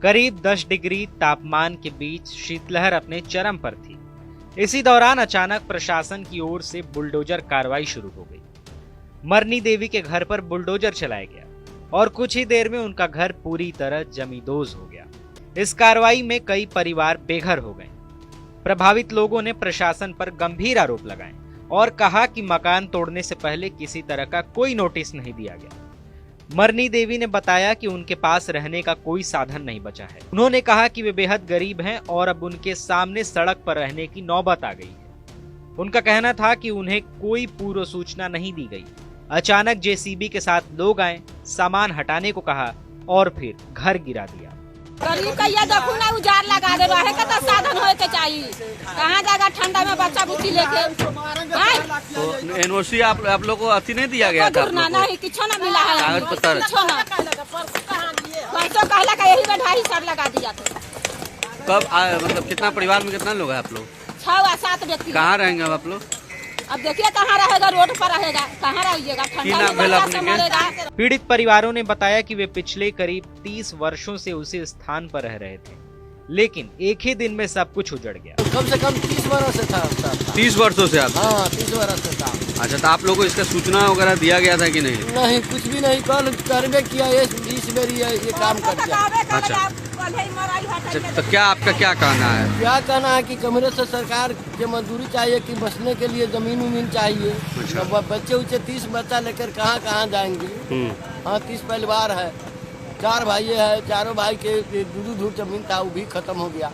करीब 10 डिग्री तापमान के बीच शीतलहर अपने चरम पर थी। इसी दौरान अचानक प्रशासन की ओर से बुलडोजर कार्रवाई शुरू हो गई। मरनी देवी के घर पर बुलडोजर चलाया गया और कुछ ही देर में उनका घर पूरी तरह जमींदोज हो गया। इस कार्रवाई में कई परिवार बेघर हो गए। प्रभावित लोगों ने प्रशासन पर गंभीर आरोप लगाए और कहा कि मकान तोड़ने से पहले किसी तरह का कोई नोटिस नहीं दिया गया। मरनी देवी ने बताया कि उनके पास रहने का कोई साधन नहीं बचा है। उन्होंने कहा कि वे बेहद गरीब हैं और अब उनके सामने सड़क पर रहने की नौबत आ गई है। उनका कहना था कि उन्हें कोई पूर्व सूचना नहीं दी गई। अचानक जेसीबी के साथ लोग आए, सामान हटाने को कहा और फिर घर गिरा दिया। गरीब का ये देखो ना, उजार लगा दे रहे का तो साधन होए के चाहिए। कहाँ जाएगा ठंडा में बच्चा बुच्ची लेके? तो एनओसी आप लोग को अति नहीं दिया गया था? नहीं, किछो ना मिला है, कागज पत्र किछो ना। परसों कहला का यही बढ़ाई सब लगा दिया था। कब मतलब कितना परिवार में कितना लोग है आप लोग? 6 या 7 व्यक्ति। कहाँ रहेंगे अब आप लोग? अब देखिए कहाँ रहेगा, रोड पर रहेगा, कहाँ रहिएगा, ठंडा में बच्चा से मरेगा। पीड़ित परिवारों ने बताया कि वे पिछले करीब 30 वर्षों से उसी स्थान पर रह रहे थे, लेकिन एक ही दिन में सब कुछ उजड़ गया। कम से कम 30 वर्ष से था। 30 वर्षों से आप? हाँ, 30 वर्ष से था। अच्छा, तो आप लोगों को इसका सूचना वगैरह दिया गया था कि नहीं? नहीं, कुछ भी नहीं। कल सर्वे किया, इस बार ये काम कर दिया। अच्छा, तो क्या आपका क्या कहना है? क्या कहना है कि कमरे से सरकार के मजदूरी चाहिए कि बसने के लिए जमीन उमीन चाहिए। अच्छा। तो बच्चे उच्चे 30 बच्चा लेकर कहाँ जाएंगे? हाँ, 30 परिवार है, 4 भाई है, चारों भाई के दूर जमीन था, वो भी खत्म हो गया।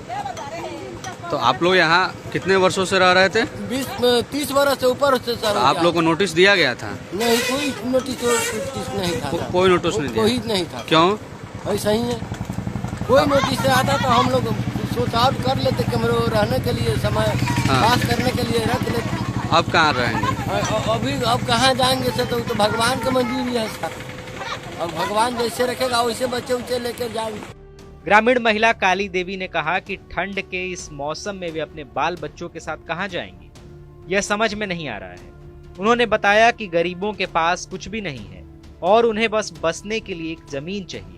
तो आप लोग यहाँ कितने वर्षों से रह रहे थे? 30 वर्ष से ऊपर से सर। आप लोग को नोटिस दिया गया था? नहीं, कोई नोटिस नहीं था। कोई नोटिस नहीं दिया? कोई नहीं था। क्यों? ऐसा ही है, कोई नोटिस से आता तो हम लोग सोच आउट कर लेते, कमरे रहने के लिए, समय पास करने के लिए रख लेते। अब कहाँ रहेंगे? अब कहाँ जाएंगे सर? तो भगवान की मंजूरी है सर। अब भगवान जैसे रखेगा वैसे बच्चे उच्चे लेकर जाएंगे। ग्रामीण महिला काली देवी ने कहा कि ठंड के इस मौसम में वे अपने बाल बच्चों के साथ कहां जाएंगी, यह समझ में नहीं आ रहा है। उन्होंने बताया कि गरीबों के पास कुछ भी नहीं है और उन्हें बस बसने के लिए एक जमीन चाहिए।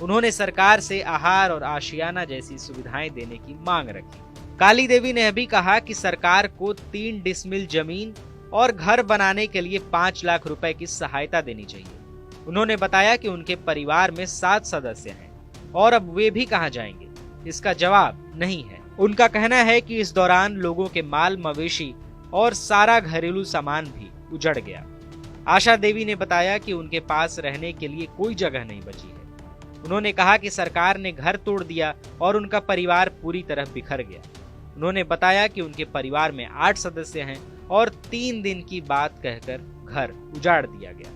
उन्होंने सरकार से आहार और आशियाना जैसी सुविधाएं देने की मांग रखी। काली देवी ने भी कहा कि सरकार को 3 डिसमिल जमीन और घर बनाने के लिए 5 लाख रुपए की सहायता देनी चाहिए। उन्होंने बताया कि उनके परिवार में 7 सदस्य हैं और अब वे भी कहां जाएंगे, इसका जवाब नहीं है। उनका कहना है कि इस दौरान लोगों के माल मवेशी और सारा घरेलू सामान भी उजड़ गया। आशा देवी ने बताया कि उनके पास रहने के लिए कोई जगह नहीं बची है। उन्होंने कहा कि सरकार ने घर तोड़ दिया और उनका परिवार पूरी तरह बिखर गया। उन्होंने बताया कि उनके परिवार में 8 सदस्य हैं और 3 दिन की बात कहकर घर उजाड़ दिया गया।